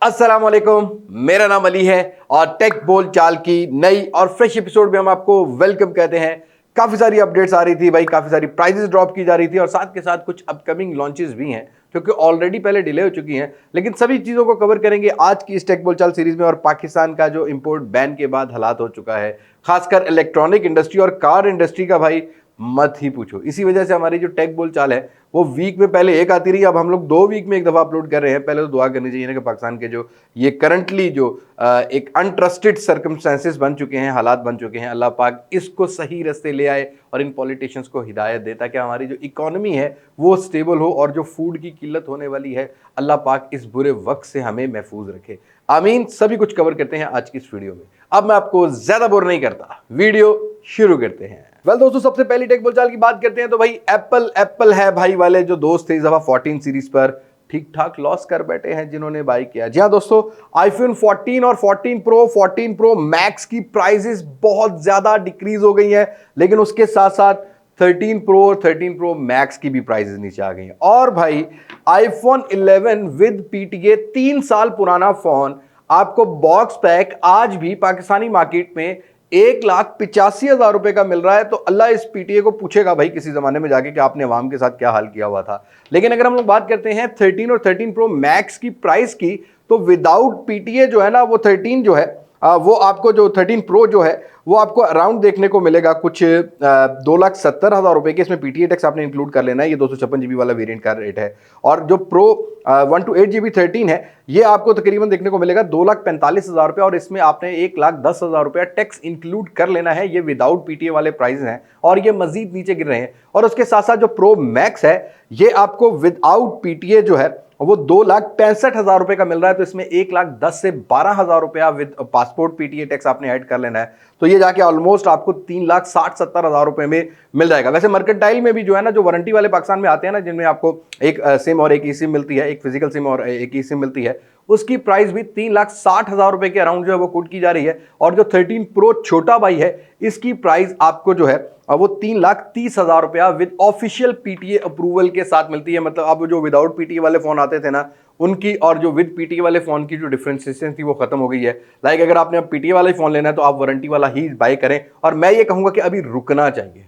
अस्सलाम वालेकुम, मेरा नाम अली है और टेक बोल चाल की नई और फ्रेश एपिसोड में हम आपको वेलकम कहते हैं। काफ़ी सारी अपडेट्स आ रही थी भाई, काफ़ी सारी प्राइजेस ड्रॉप की जा रही थी और साथ के साथ कुछ अपकमिंग लॉन्चेस भी हैं जो कि ऑलरेडी पहले डिले हो चुकी हैं, लेकिन सभी चीज़ों को कवर करेंगे आज की इस टेक बोल चाल सीरीज में। और पाकिस्तान का जो इंपोर्ट बैन के बाद हालात हो चुका है, खासकर इलेक्ट्रॉनिक इंडस्ट्री और कार इंडस्ट्री का भाई मत ही पूछो। इसी वजह से हमारी जो टेक बोल चाल है वो वीक में पहले एक आती रही, अब हम लोग 2 वीक में एक दफा अपलोड कर रहे हैं। पहले तो दुआ करनी चाहिए ना कि पाकिस्तान के जो ये करंटली जो एक अनट्रस्टेड सर्कमस्टेंसेस बन चुके हैं, हालात बन चुके हैं, अल्लाह पाक इसको सही रास्ते ले आए और इन पॉलिटिशियंस को हिदायत दे ताकि हमारी जो इकोनॉमी है वो स्टेबल हो और जो फूड की किल्लत होने वाली है अल्लाह पाक इस बुरे वक्त से हमें महफूज रखे। आमीन। सभी कुछ कवर करते हैं आज की इस वीडियो में। अब मैं आपको ज्यादा बोर नहीं करता, वीडियो शुरू करते हैं। वेल दोस्तों, सबसे पहली टेक बोलचाल की बात करते हैं तो भाई एप्पल है भाई वाले जो दोस्त थे इस दफा 14 सीरीज पर ठीक ठाक लॉस कर बैठे हैं जिन्होंने बाई किया। जी हाँ दोस्तों, आईफोन 14 और 14 प्रो मैक्स की प्राइसेस बहुत ज्यादा डिक्रीज हो गई है, लेकिन उसके साथ साथ 13 प्रो और 13 प्रो मैक्स की भी प्राइसेस नीचे आ गई हैं। और भाई आईफोन 11 विद पीटीए 3 साल पुराना फोन आपको बॉक्स पैक आज भी पाकिस्तानी मार्केट में 1,85,000 रुपए का मिल रहा है। तो अल्लाह इस पीटीए को पूछेगा भाई किसी जमाने में जाके कि आपने अवाम के साथ क्या हाल किया हुआ था। लेकिन अगर हम लोग बात करते हैं 13 और 13 प्रो मैक्स की प्राइस की, तो विदाउट पीटीए जो है ना वो 13 जो है वो आपको जो 13 प्रो जो है वो आपको अराउंड देखने को मिलेगा कुछ 2,70,000 रुपए के। इसमें पीटीए टैक्स आपने इंक्लूड कर लेना है। ये 256 GB वाला वेरिएंट का रेट है। और जो प्रो 128 GB 13 है ये आपको तकरीबन देखने को मिलेगा 2,45,000 रुपये और इसमें आपने 1,10,000 रुपया टैक्स इंक्लूड कर लेना है। ये विदाउट पीटीए वाले प्राइस हैं और ये मजीद नीचे गिर रहे हैं। और उसके साथ साथ जो प्रो मैक्स है ये आपको विदाउट पीटीए जो है वो 2,65,000 रुपए का मिल रहा है। तो इसमें 1,10,000 से 12,000 रुपया विद पासपोर्ट पीटीए टैक्स आपने ऐड कर लेना है। तो ये जाके ऑलमोस्ट आपको 3,60,70,000 रुपए में मिल जाएगा। वैसे मर्केंटाइल में भी जो है ना, जो वारंटी वाले पाकिस्तान में आते हैं ना, जिनमें आपको एक सिम और एक ई सिम मिलती है, एक फिजिकल सिम और एक ई सिम मिलती है, उसकी प्राइस भी 3,60,000 रुपए के अराउंड जो है वो कोट की जा रही है। और जो 13 प्रो छोटा भाई है इसकी प्राइस आपको जो है वो 3,30,000 रुपया विद ऑफिशियल पीटीए अप्रूवल के साथ मिलती है। मतलब अब जो विदाउट पीटीए वाले फोन आते थे ना उनकी और जो विद पीटीए वाले फोन की जो डिफरेंशिएशन थी वो खत्म हो गई है। लाइक अगर आपने अब पीटीए वाला ही फोन लेना है तो आप वारंटी वाला ही बाय करें। और मैं ये कहूंगा कि अभी रुकना चाहिए,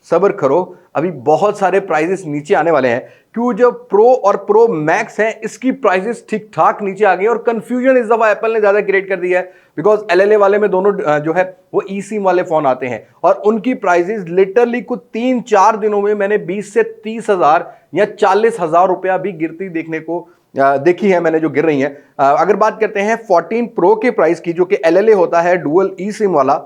सब्र करो, अभी बहुत सारे प्राइजेस नीचे आने वाले हैं। क्यों, जो प्रो और प्रो मैक्स है इसकी प्राइजेस ठीक ठाक नीचे आ गई और कंफ्यूजन इस दफा एप्पल ने ज्यादा क्रिएट कर दिया है। बिकॉज एलएलए वाले में दोनों जो है वो ई सिम वाले फोन आते हैं और उनकी प्राइजेस लिटरली कुछ 3-4 दिनों में मैंने 20 से 30,000 या 40,000 रुपया भी गिरती देखने को देखी है मैंने, जो गिर रही है। अगर बात करते हैं 14 प्रो के प्राइस की, जो कि एलएलए होता है डुअल ई सिम वाला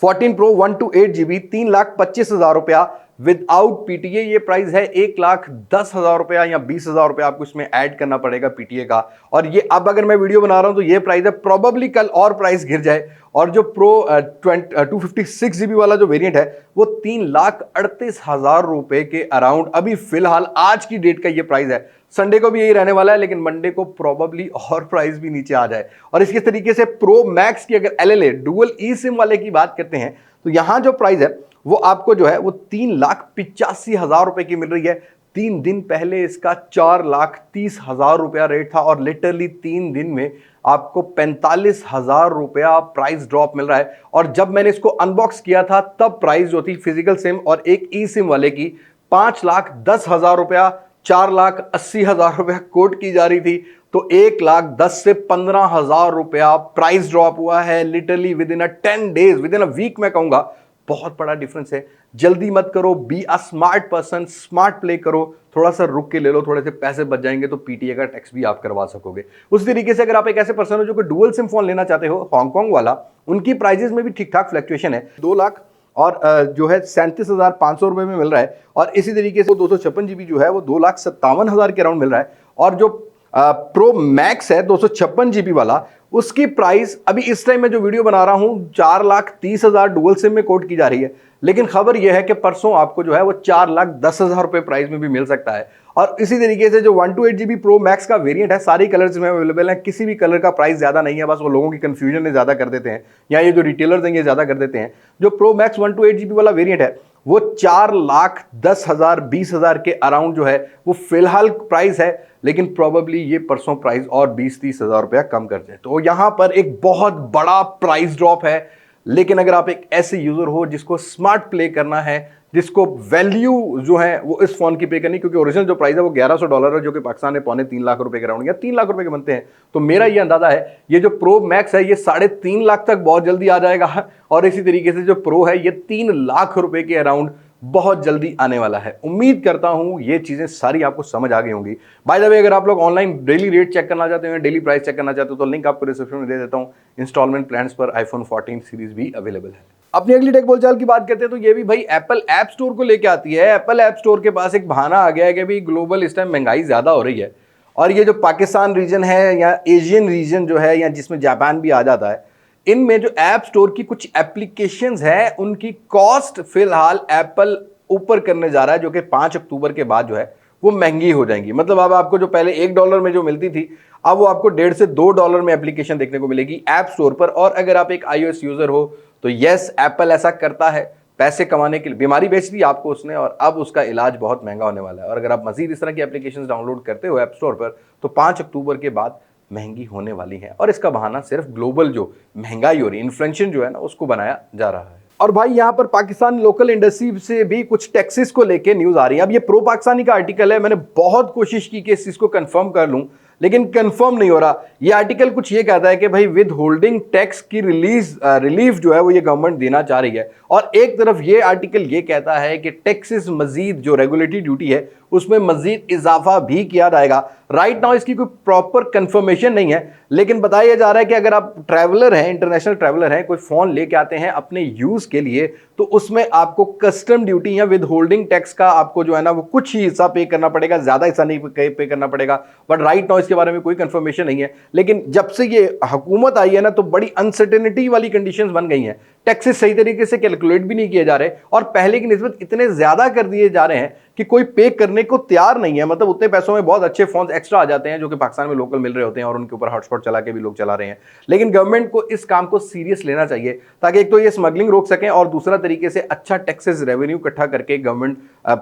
14 प्रो 128 GB 3,25,000 रुपया विदाउट पीटीए। ये प्राइस है 1,10,000 रुपया या 20,000 रुपया आपको इसमें ऐड करना पड़ेगा पीटीए का। और ये अब अगर मैं वीडियो बना रहा हूं तो ये प्राइस है, प्रोबेबली कल और प्राइस गिर जाए। और जो प्रो 256 GB वाला जो वेरिएंट है वो 3,38,000 रुपए के अराउंड अभी फिलहाल आज की डेट का ये प्राइस है। संडे को भी यही रहने वाला है, लेकिन मंडे को प्रोबेबली और प्राइस भी नीचे आ जाए। और इसके तरीके से प्रो मैक्स की अगर एलएलए डुअल ई सिम वाले की बात करते हैं तो यहां जो प्राइस है वो आपको जो है वो 3,85,000 रुपए की मिल रही है। 3 दिन पहले इसका 4,30,000 रुपया रेट था और लिटरली 3 दिन में आपको 45,000 रुपया प्राइस ड्रॉप मिल रहा है। और जब मैंने इसको अनबॉक्स किया था तब प्राइस जो थी फिजिकल सिम और एक ई सिम वाले की 5,10,000 रुपया, 4,80,000 रुपया कोट की जा रही थी। तो 1,10,000 से 15,000 रुपया प्राइस ड्रॉप हुआ है literally within a 10 days, within a week. मैं कहूंगा बहुत बड़ा डिफरेंस है। जल्दी मत करो, be a smart person, smart play करो, थोड़ा सा रुक के ले लो, थोड़े से पैसे बच जाएंगे तो पीटीए का टैक्स भी आप करवा सकोगे। उस तरीके से अगर आप एक ऐसे पर्सन हो जो कि डुअल सिम फोन लेना चाहते हो हांगकांग वाला, उनकी प्राइजेस में भी ठीक ठाक फ्लक्चुएशन है। 2 लाख और जो है 37,500 रुपए में मिल रहा है। और इसी तरीके से 256 GB जो है वो 2,57,000 के अराउंड मिल रहा है। और जो प्रो मैक्स है 256 GB वाला, उसकी प्राइस अभी इस टाइम में जो वीडियो बना रहा हूं 4,30,000 डुअल सिम में कोट की जा रही है। लेकिन खबर यह है कि परसों आपको जो है वो 4,10,000 रुपए प्राइस में भी मिल सकता है। और इसी तरीके से जो 128 GB प्रो मैक्स का वेरिएंट है, सारी कलर्स में अवेलेबल है, किसी भी कलर का प्राइस ज्यादा नहीं है, बस वो लोगों की कंफ्यूजन में ज्यादा कर देते हैं या ये जो रिटेलर्स हैं ये ज्यादा कर देते हैं। जो प्रो मैक्स 128 GB वाला वेरिएंट है वो 4,10,000 20,000 के अराउंड जो है वो फिलहाल प्राइस है, लेकिन प्रोबेबली ये परसों प्राइस और 20-30 हज़ार रुपया कम कर जाए। तो यहां पर एक बहुत बड़ा प्राइस ड्रॉप है। लेकिन अगर आप एक ऐसे यूजर हो जिसको स्मार्ट प्ले करना है, जिसको वैल्यू जो है वो इस फोन की पे करनी, क्योंकि ओरिजिनल जो प्राइस है वो $1,100 है, जो कि पाकिस्तान में $2.25 के राउंड या 3 लाख रुपए के बनते हैं। तो मेरा ये अंदाजा है ये जो प्रो मैक्स है ये 3.5 लाख तक बहुत जल्दी आ जाएगा, और इसी तरीके से जो प्रो है ये 3 लाख रुपए के अराउंड बहुत जल्दी आने वाला है। उम्मीद करता हूं ये चीजें सारी आपको समझ आ गई होंगी। बाय द वे, अगर आप लोग ऑनलाइन डेली रेट चेक करना चाहते हैं, डेली प्राइस चेक करना चाहते हो, तो लिंक आपको डिस्क्रिप्शन में दे देता हूं। इंस्टॉलमेंट प्लान्स पर आईफोन 14 सीरीज भी अवेलेबल है। अपनी अगली टेक बोलचाल की बात करते हैं तो ये भी भाई एप्पल ऐप स्टोर को लेके आती है। एप्पल ऐप स्टोर के पास एक बहाना आ गया है कि भाई ग्लोबल इस टाइम महंगाई ज्यादा हो रही है, और ये जो पाकिस्तान रीजन है या एशियन रीजन जो है या जिसमें जापान भी आ जाता है, इनमें जो ऐप स्टोर की कुछ एप्लीकेशंस हैं उनकी कॉस्ट फिलहाल एप्पल ऊपर करने जा रहा है, जो कि 5 अक्टूबर के बाद जो है वो महंगी हो जाएंगी। मतलब अब आपको जो पहले $1 में जो मिलती थी, अब वो आपको $1.5 से $2 में एप्लीकेशन देखने को मिलेगी ऐप स्टोर पर। और अगर आप एक iOS यूजर हो तो यस, एप्पल ऐसा करता है, पैसे कमाने के लिए बीमारी बेच दी आपको उसने, और अब उसका इलाज बहुत महंगा होने वाला है। और अगर आप मजीद इस तरह की एप्लीकेशन डाउनलोड करते हो ऐप स्टोर पर तो 5 अक्टूबर के बाद महंगी होने वाली है, और इसका बहाना सिर्फ ग्लोबल जो महंगाई हो रही है, इन्फ्लेशन जो है ना, उसको बनाया जा रहा है। और भाई यहां पर पाकिस्तान लोकल इंडस्ट्री से भी कुछ टैक्सेस को लेके न्यूज आ रही है। अब ये प्रो पाकिस्तानी का आर्टिकल है, मैंने बहुत कोशिश की कि इस चीज को कंफर्म कर लूं, लेकिन कंफर्म नहीं हो रहा। ये आर्टिकल कुछ ये कहता है कि भाई विद होल्डिंग टैक्स की रिलीफ जो है वो ये गवर्नमेंट देना चाह रही है, और एक तरफ ये आर्टिकल ये कहता है कि टैक्सेस मजीद जो रेगुलेटरी ड्यूटी है उसमें मजीद इजाफा भी किया जाएगा। राइट नाउ इसकी कोई प्रॉपर कंफर्मेशन नहीं है, लेकिन बताया जा रहा है कि अगर आप ट्रैवलर हैं, इंटरनेशनल ट्रैवलर हैं, कोई फोन लेके आते हैं अपने यूज के लिए, तो उसमें आपको कस्टम ड्यूटी या विद होल्डिंग टैक्स का आपको जो है ना वो कुछ ही हिस्सा पे करना पड़ेगा, ज्यादा हिस्सा नहीं पे करना पड़ेगा। बट राइट नाउ इसके बारे में कोई कंफर्मेशन नहीं है। लेकिन जब से ये हुकूमत आई है ना, तो बड़ी अनसर्टेनिटी वाली कंडीशंस बन गई हैं। टैक्सेस सही तरीके से कैलकुलेट भी नहीं किए जा रहे, और पहले की निस्बत इतने ज्यादा कर दिए जा रहे हैं कि कोई पे करने को तैयार नहीं है। मतलब उतने पैसों में बहुत अच्छे फोन एक्स्ट्रा आ जाते हैं जो कि पाकिस्तान में लोकल मिल रहे होते हैं, और उनके ऊपर हॉटस्पॉट चला के भी लोग चला रहे हैं। लेकिन गवर्नमेंट को इस काम को सीरियस लेना चाहिए, ताकि एक तो ये स्मगलिंग रोक सकें, और दूसरा तरीके से अच्छा टैक्सेस रेवेन्यू इकट्ठा करके गवर्नमेंट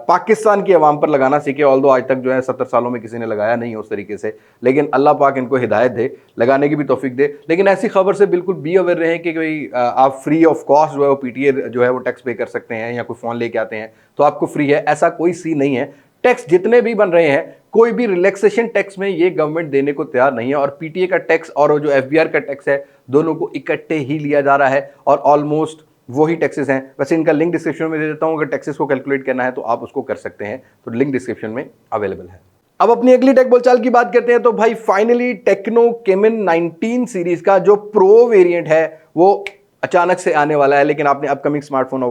पाकिस्तान की आवाम पर लगाना सीखे। ऑल्दो आज तक जो है 70 सालों में किसी ने लगाया नहीं है उस तरीके से, लेकिन अल्लाह पाक इनको हिदायत दे, लगाने की भी तौफीक दे। लेकिन ऐसी खबर से बिल्कुल बी अवेयर रहें कि कोई आप फ्री ऑफ कॉस्ट जो है वो पीटीए जो है वो टैक्स पे कर सकते हैं, या कोई फोन लेके आते हैं तो आपको फ्री है, ऐसा कोई सीन नहीं है। टैक्स जितने भी बन रहे हैं, कोई भी रिलैक्सेशन टैक्स में ये गवर्नमेंट देने को तैयार नहीं है, और पीटीए का टैक्स और जो एफबीआर का टैक्स है दोनों को इकट्ठे ही लिया जा रहा है, और ऑलमोस्ट वही टैक्सेस हैं। वैसे इनका लिंक डिस्क्रिप्शन में दे देता हूं, अगर टैक्सेस को कैलकुलेट करना है तो आप उसको कर सकते हैं, तो लिंक डिस्क्रिप्शन में अवेलेबल है। अब अपनी अगली टेक बोलचाल की बात करते हैं तो भाई फाइनली टेक्नो केमन 19 सीरीज का जो प्रो वेरिएंट है वो अचानक से आने वाला है। लेकिन आपने अपकमिंग स्मार्टफोन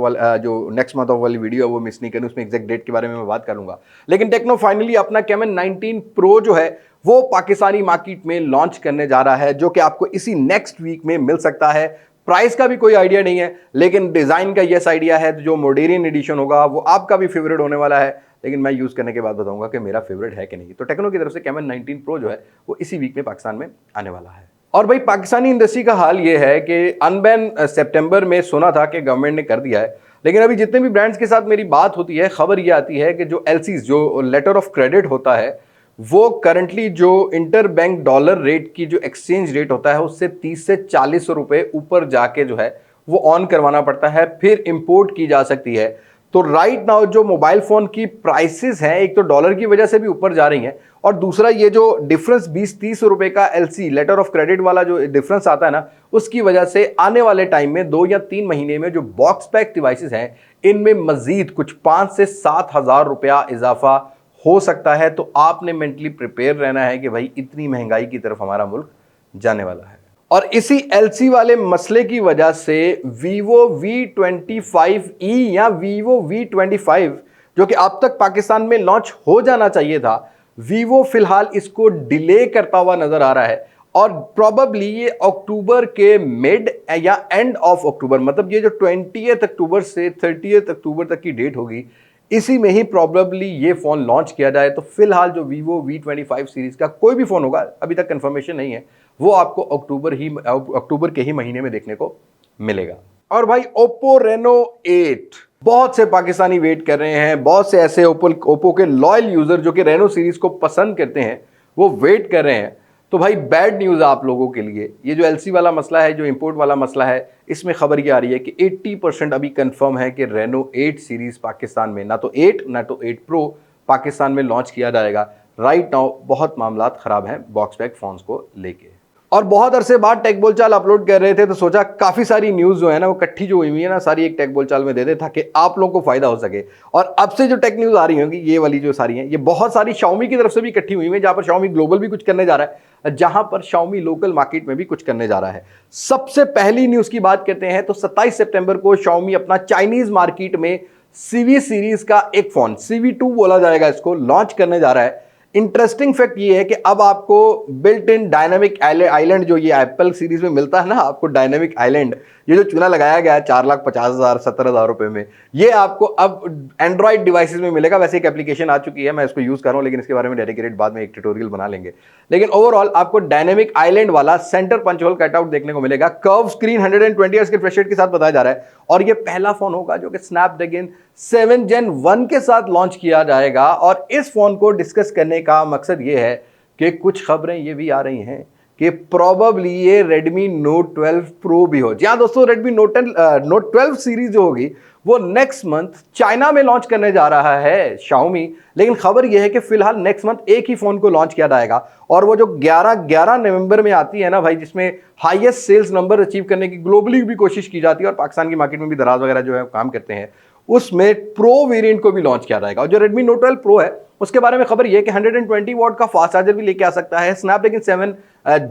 जो नेक्स्ट मंथ ऑफ वाली वीडियो है वो मिस नहीं करनी, उसमें एग्जैक्ट डेट के बारे में मैं बात करूंगा। लेकिन टेक्नो फाइनली अपना केमन 19 प्रो जो है वो पाकिस्तानी मार्केट में लॉन्च करने जा रहा है, जो कि आपको इसी नेक्स्ट वीक में मिल सकता है। प्राइस का भी कोई आइडिया नहीं है, लेकिन डिजाइन का यस आइडिया है। तो जो मॉडेरियन एडिशन होगा वो आपका भी फेवरेट होने वाला है, लेकिन मैं यूज करने के बाद बताऊंगा कि मेरा फेवरेट है कि नहीं। तो टेक्नो की तरफ से केमन 19 प्रो जो है वो इसी वीक में पाकिस्तान में आने वाला है। और भाई पाकिस्तानी इंडस्ट्री का हाल ये है कि अनबैन सितंबर में सुना था कि गवर्नमेंट ने कर दिया है, लेकिन अभी जितने भी ब्रांड्स के साथ मेरी बात होती है, खबर ये आती है कि जो एलसीज जो लेटर ऑफ क्रेडिट होता है वो करंटली जो इंटर बैंक डॉलर रेट की जो एक्सचेंज रेट होता है उससे 30 से 40 रुपए ऊपर जाके जो है वो ऑन करवाना पड़ता है, फिर इंपोर्ट की जा सकती है। तो राइट नाउ जो मोबाइल फोन की प्राइसेस हैं, एक तो डॉलर की वजह से भी ऊपर जा रही हैं, और दूसरा ये जो डिफरेंस 20-30 रुपए का एलसी लेटर ऑफ क्रेडिट वाला जो डिफरेंस आता है ना, उसकी वजह से आने वाले टाइम में 2 या 3 महीने में जो बॉक्स पैक डिवाइसेस हैं इनमें मजीद कुछ 5 से 7 हजार रुपया इजाफा हो सकता है। तो आपने मेंटली प्रिपेयर रहना है कि भाई इतनी महंगाई की तरफ हमारा मुल्क जाने वाला है। और इसी एलसी वाले मसले की वजह से Vivo V25e या Vivo V25 जो कि अब तक पाकिस्तान में लॉन्च हो जाना चाहिए था, Vivo फिलहाल इसको डिले करता हुआ नजर आ रहा है, और प्रोबेबली ये अक्टूबर के मिड या एंड ऑफ अक्टूबर, मतलब ये जो 20 अक्टूबर से 30 अक्टूबर तक की डेट होगी, इसी में ही प्रॉब्लली ये फोन लॉन्च किया जाए। तो फिलहाल जो Vivo V25 सीरीज का कोई भी फोन होगा, अभी तक कंफर्मेशन नहीं है, वो आपको अक्टूबर के ही महीने में देखने को मिलेगा। और भाई Oppo Reno 8 बहुत से पाकिस्तानी वेट कर रहे हैं, बहुत से ऐसे ओप्पो के लॉयल यूजर जो कि रेनो सीरीज को पसंद करते हैं वो वेट कर रहे हैं। तो भाई बैड न्यूज़ आप लोगों के लिए, ये जो एलसी वाला मसला है, जो इंपोर्ट वाला मसला है, इसमें खबर ये आ रही है कि 80% अभी कंफर्म है कि रेनो 8 सीरीज पाकिस्तान में, ना तो 8 ना तो 8 प्रो पाकिस्तान में लॉन्च किया जाएगा। राइट नाउ बहुत मामला खराब हैं बॉक्स पैक फोन्स को लेके। और बहुत अरसे बाद टेक बोलचाल अपलोड कर रहे थे तो सोचा काफी सारी न्यूज जो है ना वो इकट्ठी जो हुई है ना सारी एक टेक बोलचाल में दे दे ताकि आप लोगों को फायदा हो सके। और अब से जो टेक न्यूज आ रही होंगी ये वाली जो सारी हैं, ये बहुत सारी Xiaomi की तरफ से भी इकट्ठी हुई है, जहां पर Xiaomi ग्लोबल भी कुछ करने जा रहा है, जहां पर Xiaomi लोकल मार्केट में भी कुछ करने जा रहा है। सबसे पहली न्यूज की बात करते हैं तो 27 सितंबर को Xiaomi अपना चाइनीज मार्केट में CV सीरीज का एक फोन, CV2 बोला जाएगा इसको, लॉन्च करने जा रहा है। इंटरेस्टिंग फैक्ट ये है कि अब आपको बिल्ट इन डायनामिक आइलैंड जो ये एप्पल सीरीज में मिलता है ना, आपको डायनामिक आइलैंड, ये जो चूना लगाया गया है 4,50,000 17,000 रुपए में, ये आपको अब एंड्रॉइड डिवाइसेस में मिलेगा। वैसे एक एप्लीकेशन आ चुकी है, मैं इसको यूज कर रहा हूं, लेकिन इसके बारे में डेडिकेटेड बाद में एक ट्यूटोरियल बना लेंगे। लेकिन ओवरऑल आपको डायनामिक आइलैंड वाला सेंटर पंच होल कटआउट देखने को मिलेगा। कर्व स्क्रीन 120 हर्ट्ज के रिफ्रेश रेट के साथ बताया जा रहा है, और ये पहला फोन होगा जो कि स्नैपड्रैगन 7 Gen 1 के साथ लॉन्च किया जाएगा। और इस फोन को डिस्कस करने का मकसद ये है कि कुछ खबरें ये भी आ रही हैं कि प्रोबेबली ये Redmi Note 12 Pro भी हो। जी हाँ दोस्तों, Redmi Note 12 सीरीज जो होगी वो नेक्स्ट मंथ चाइना में लॉन्च करने जा रहा है Xiaomi। लेकिन खबर यह है कि फिलहाल नेक्स्ट मंथ एक ही फोन को लॉन्च किया जाएगा, और वो जो 11 नवंबर में आती है ना भाई, जिसमें हाईएस्ट सेल्स नंबर अचीव करने की ग्लोबली भी कोशिश की जाती है और पाकिस्तान की मार्केट में भी दराज वगैरह जो है काम करते हैं, उसमें प्रो वेरिएंट को भी लॉन्च किया जाएगा। और जो Redmi Note 12 Pro है उसके बारे में खबर यह है कि 120 वॉट का फास्ट चार्जर भी लेके आ सकता है, स्नैपड्रैगन 7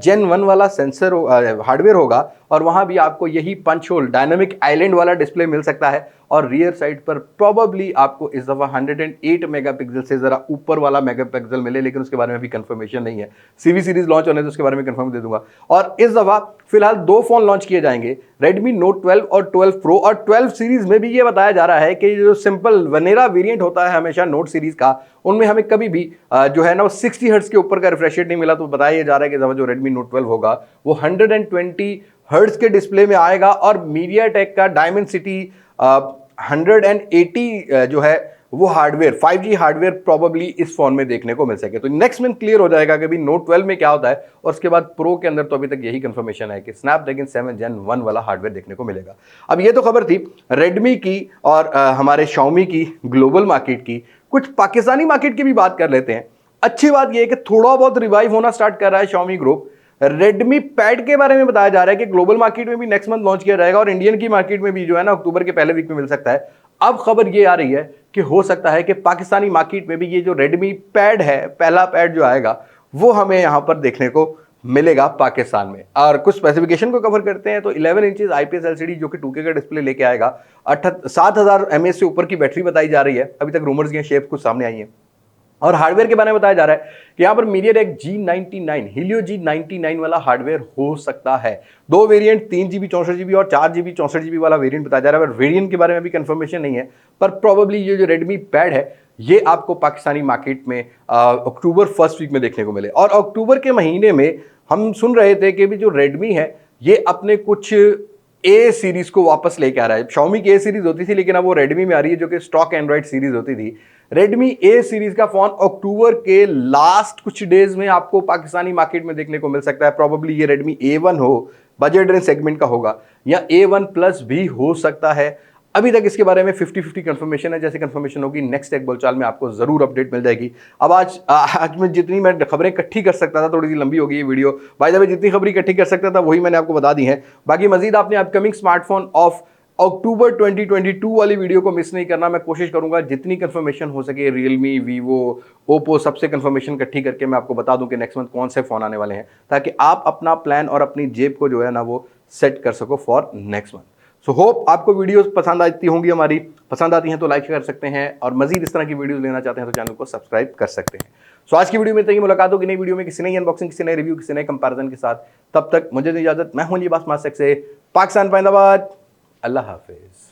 Gen 1 वाला सेंसर हार्डवेयर होगा, और वहां भी आपको यही पंच होल डायनामिक आइलैंड वाला डिस्प्ले मिल सकता है। और रियर साइड पर प्रोबेबली आपको इस दफा 108 मेगापिक्सल से जरा ऊपर वाला मेगापिक्सल मिले, लेकिन उसके बारे में भी कंफर्मेशन नहीं है। CV सीरीज लॉन्च होने तो उसके बारे में कंफर्म दे दूंगा। और इस दफा फिलहाल 2 फोन लॉन्च किए जाएंगे, Redmi Note 12 और 12 Pro। और 12 सीरीज में भी ये बताया जा रहा है कि जो सिंपल वनेरा वेरिएंट होता है हमेशा नोट सीरीज का, उनमें हमें कभी भी जो है ना वो 60 हर्ट्ज के ऊपर का रिफ्रेश रेट नहीं मिला। तो बताया जा रहा है कि जो Redmi Note 12 होगा वो 120 हर्ट्ज के डिस्प्ले में आएगा, और MediaTek का Dimensity 180 जो है वो हार्डवेयर 5G हार्डवेयर प्रोबेबली इस फोन में देखने को मिल सके। तो नेक्स्ट मंथ क्लियर हो जाएगा कि भी Note 12 में क्या होता है, और उसके बाद प्रो के अंदर तो अभी तक यही कंफर्मेशन है कि स्नैपड्रैगन 7 Gen 1 वाला हार्डवेयर देखने को मिलेगा। अब ये तो खबर थी रेडमी की और हमारे Xiaomi की ग्लोबल मार्केट की। कुछ पाकिस्तानी मार्केट की भी बात कर लेते हैं। अच्छी बात यह है कि थोड़ा बहुत रिवाइव होना स्टार्ट कर रहा है Xiaomi ग्रुप। रेडमी पैड के बारे में बताया जा रहा है कि ग्लोबल मार्केट में भी नेक्स्ट मंथ लॉन्च किया जाएगा, और इंडियन की मार्केट में भी जो है ना अक्टूबर के पहले वीक में मिल सकता है। अब खबर ये आ रही है कि हो सकता है कि पाकिस्तानी मार्केट में भी ये जो रेडमी पैड है, पहला पैड जो आएगा वो हमें यहां पर देखने को मिलेगा पाकिस्तान में। और कुछ स्पेसिफिकेशन को कवर करते हैं तो 11 इंचेस IPS LCD जो कि 2K का डिस्प्ले लेके आएगा, 7000 mAh से ऊपर की बैटरी बताई जा रही है। अभी तक रूमर्स की शेप कुछ सामने आई है। और हार्डवेयर के बारे में बताया जा रहा है कि यहां पर MediaTek G99 Helio G99 वाला हार्डवेयर हो सकता है। 2 वेरिएंट 3GB 64GB और 4GB 64GB वाला वेरिएंट बताया जा रहा है, पर वेरिएंट के बारे में भी कंफर्मेशन नहीं है। पर प्रोबेबली ये जो रेडमी पैड है ये आपको पाकिस्तानी मार्केट में अक्टूबर फर्स्ट वीक में देखने को मिले। और अक्टूबर के महीने में हम सुन रहे थे कि भी जो रेडमी है ये अपने कुछ ए सीरीज को वापस लेके आ रहा है। Xiaomi की ए सीरीज होती थी, लेकिन अब वो रेडमी में आ रही है जो कि स्टॉक एंड्रॉइड सीरीज होती थी। रेडमी ए सीरीज का फोन अक्टूबर के लास्ट कुछ डेज में आपको पाकिस्तानी मार्केट में देखने को मिल सकता है। प्रोबेबली ये रेडमी A1 हो, बजट रेंज सेगमेंट का होगा, या A1 प्लस भी हो सकता है। अभी तक इसके बारे में 50-50 कंफर्मेशन है। जैसे कंफर्मेशन होगी नेक्स्ट टेक बोलचाल में आपको जरूर अपडेट मिल जाएगी। अब आज में जितनी मैं खबरें इकट्ठी कर सकता था, थोड़ी सी लंबी हो गई ये वीडियो, बाय द वे जितनी खबरें इकट्ठी कर सकता था वही मैंने आपको बता दी है। बाकी मजीद आपने अपकमिंग स्मार्टफोन ऑफ अक्टूबर 2022 वाली वीडियो को मिस नहीं करना। मैं कोशिश करूंगा जितनी कंफर्मेशन हो सके रियलमी, वीवो, ओप्पो सबसे कंफर्मेशन इकट्ठी करके मैं आपको बता दूं कि नेक्स्ट मंथ कौन से फोन आने वाले हैं, ताकि आप अपना प्लान और अपनी जेब को जो है ना वो सेट कर सको for next month. So hope आपको वीडियोस पसंद आती होंगी, हमारी पसंद आती हैं तो लाइक कर सकते हैं, और मजीद इस तरह की वीडियोस लेना चाहते हैं तो चैनल को सब्सक्राइब कर सकते हैं। सो आज की वीडियो में तक मुलाकात होगी नई वीडियो में, किसी नई अनबॉक्सिंग, किसी नए रिव्यू, किसी नए कंपैरिजन के साथ। तब तक मुझे इजाजत। मैं हूं लिबास मास्टक से पाकिस्तान, पाइंदाबाद। अल्लाह हाफिज।